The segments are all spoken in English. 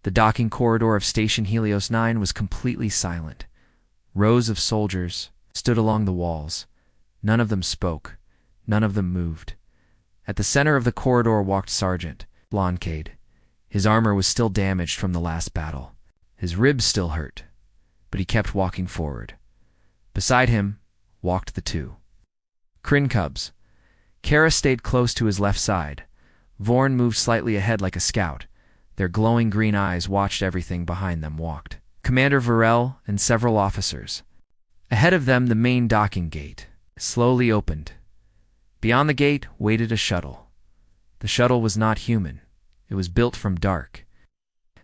The docking corridor of Station Helios 9 was completely silent. Rows of soldiers stood along the walls. None of them spoke. None of them moved. At the center of the corridor walked Sergeant Cade. His armor was still damaged from the last battle. His ribs still hurt, but he kept walking forward. Beside him walked the two Kryn cubs. Kara stayed close to his left side. Vorn moved slightly ahead like a scout. Their glowing green eyes watched everything behind them walked Commander Varel and several officers. Ahead of them, the main docking gate slowly opened. Beyond the gate waited a shuttle. The shuttle was not human. It was built from dark.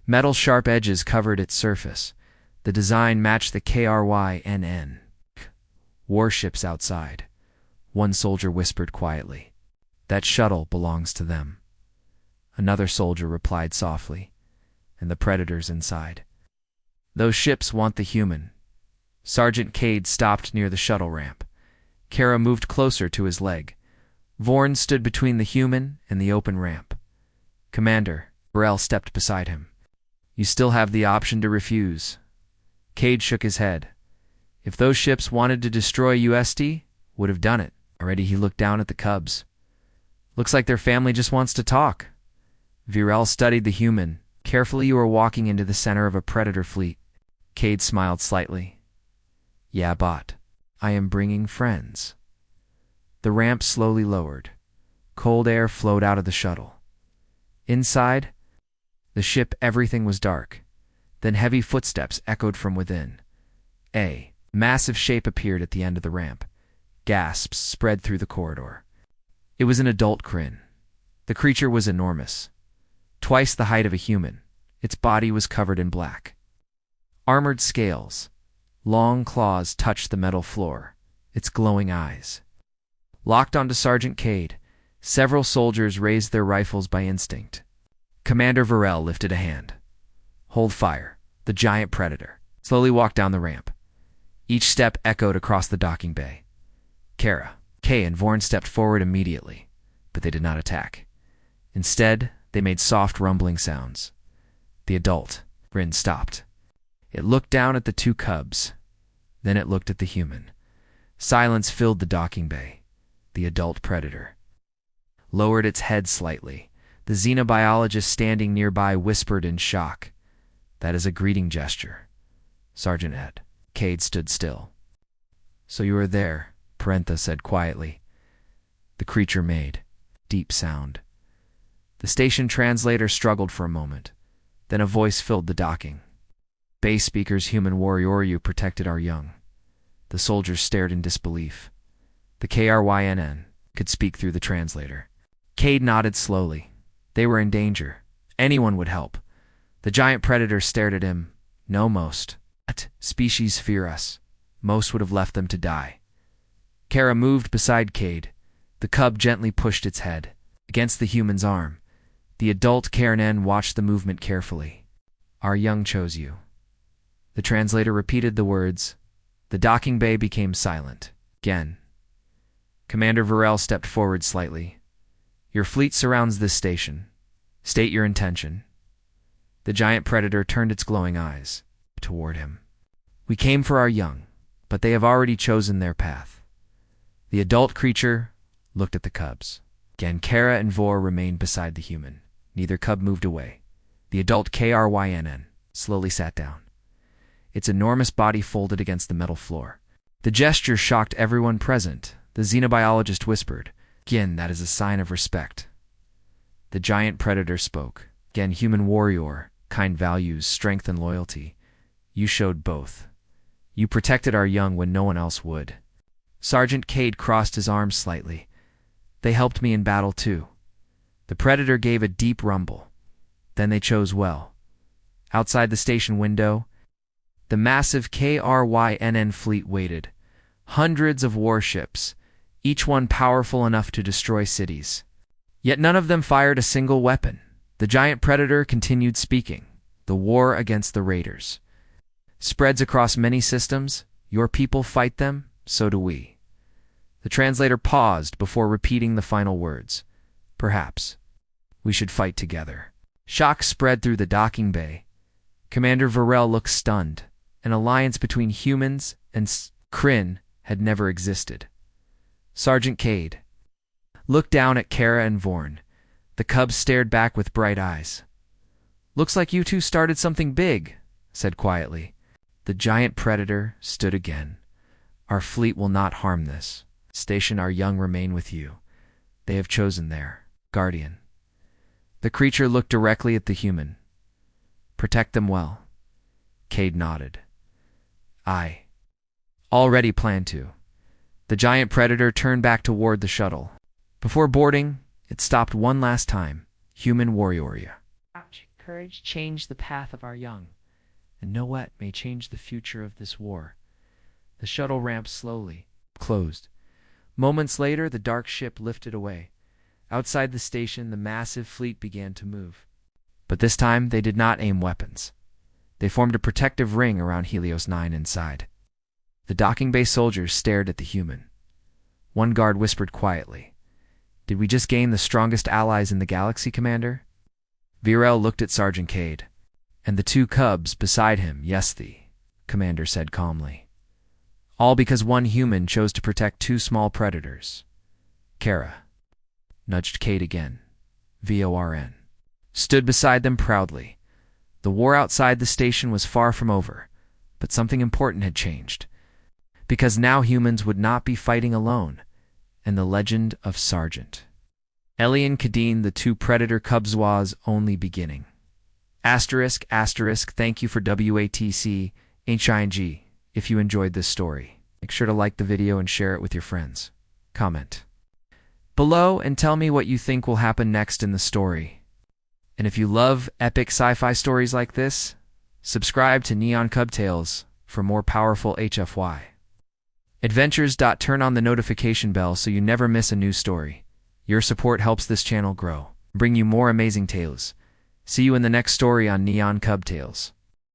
Metal sharp edges covered its surface. The design matched the KRYNN warships outside. One soldier whispered quietly, "That shuttle belongs to them." Another soldier replied softly, "And the predators inside. Those ships want the human." Sergeant Cade stopped near the shuttle ramp. Kara moved closer to his leg. Vorn stood between the human and the open ramp. "Commander," Varel stepped beside him. "You still have the option to refuse." Cade shook his head. "If those ships wanted to destroy USD, would have done it already." He looked down at the cubs. "Looks like their family just wants to talk." Varel studied the human. "Carefully, you are walking into the center of a predator fleet." Cade smiled slightly. "Yeah, but I am bringing friends." The ramp slowly lowered. Cold air flowed out of the shuttle. Inside the ship, everything was dark. Then heavy footsteps echoed from within. A massive shape appeared at the end of the ramp. Gasps spread through the corridor. It was an adult Kryn. The creature was enormous, twice the height of a human. Its body was covered in black. Armored scales, long claws touched the metal floor. Its glowing eyes locked onto Sergeant Cade. Several soldiers raised their rifles by instinct. Commander Varel lifted a hand. "Hold fire." The giant predator slowly walked down the ramp. Each step echoed across the docking bay. Kara, Kay, and Vorn stepped forward immediately, but they did not attack. Instead, they made soft rumbling sounds. The adult Kryn stopped. It looked down at the two cubs. Then it looked at the human. Silence filled the docking bay. The adult predator lowered its head slightly. The xenobiologist standing nearby whispered in shock, "That is a greeting gesture." Sergeant Ed Cade stood still. "So you are there," Parentha said quietly. The creature made deep sound. The station translator struggled for a moment. Then a voice filled the docking. "Base speakers, human warrior, you protected our young." The soldiers stared in disbelief. The KRYNN could speak through the translator. Cade nodded slowly. They were in danger. Anyone would help. The giant predator stared at him. "No, most species fear us. Most would have left them to die." Kara moved beside Cade. The cub gently pushed its head against the human's arm. The adult KRNN watched the movement carefully. "Our young chose you." The translator repeated the words. The docking bay became silent again. Commander Varel stepped forward slightly. "Your fleet surrounds this station. State your intention." The giant predator turned its glowing eyes toward him. "We came for our young, but they have already chosen their path." The adult creature looked at the cubs. Again, Kara and Vor remained beside the human. Neither cub moved away. The adult KRYNN slowly sat down. Its enormous body folded against the metal floor. The gesture shocked everyone present. The xenobiologist whispered, "Again, that is a sign of respect." The giant predator spoke. "Again, human warrior, kind values, strength and loyalty. You showed both. You protected our young when no one else would." Sergeant Cade crossed his arms slightly. "They helped me in battle too." The predator gave a deep rumble. "Then they chose well." Outside the station window, the massive KRYNN fleet waited. Hundreds of warships, each one powerful enough to destroy cities. Yet none of them fired a single weapon. The giant predator continued speaking. "The war against the raiders spreads across many systems. Your people fight them, so do we." The translator paused before repeating the final words. "Perhaps we should fight together." Shock spread through the docking bay. Commander Varel looked stunned. An alliance between humans and Kryn had never existed. Sergeant Cade looked down at Kara and Vorn. The cubs stared back with bright eyes. "Looks like you two started something big," said quietly. The giant predator stood again. "Our fleet will not harm this. Station our young remain with you. They have chosen their guardian." The creature looked directly at the human. "Protect them well." Cade nodded. "I already plan to." The giant predator turned back toward the shuttle. Before boarding, it stopped one last time. "Human warrior. Courage changed the path of our young, and know what may change the future of this war." The shuttle ramp slowly closed. Moments later, the dark ship lifted away. Outside the station, the massive fleet began to move. But this time, they did not aim weapons. They formed a protective ring around Helios 9 inside. The docking bay soldiers stared at the human. One guard whispered quietly, "Did we just gain the strongest allies in the galaxy, Commander?" Varel looked at Sergeant Cade, and the two cubs beside him. "Yes, the commander said calmly. "All because one human chose to protect two small predators." Kara nudged Cade again. Vorn stood beside them proudly. The war outside the station was far from over, but something important had changed. Because now humans would not be fighting alone, and the legend of Sergeant Elian Kadeen, the two predator cubs, was only beginning. Asterisk, thank you for WATC, HING. If you enjoyed this story, make sure to like the video and share it with your friends. Comment below and tell me what you think will happen next in the story. And if you love epic sci-fi stories like this, subscribe to Neon Cub Tales for more powerful HFY adventures. Turn on the notification bell so you never miss a new story. Your support helps this channel grow, bring you more amazing tales. See you in the next story on Neon Cub Tales.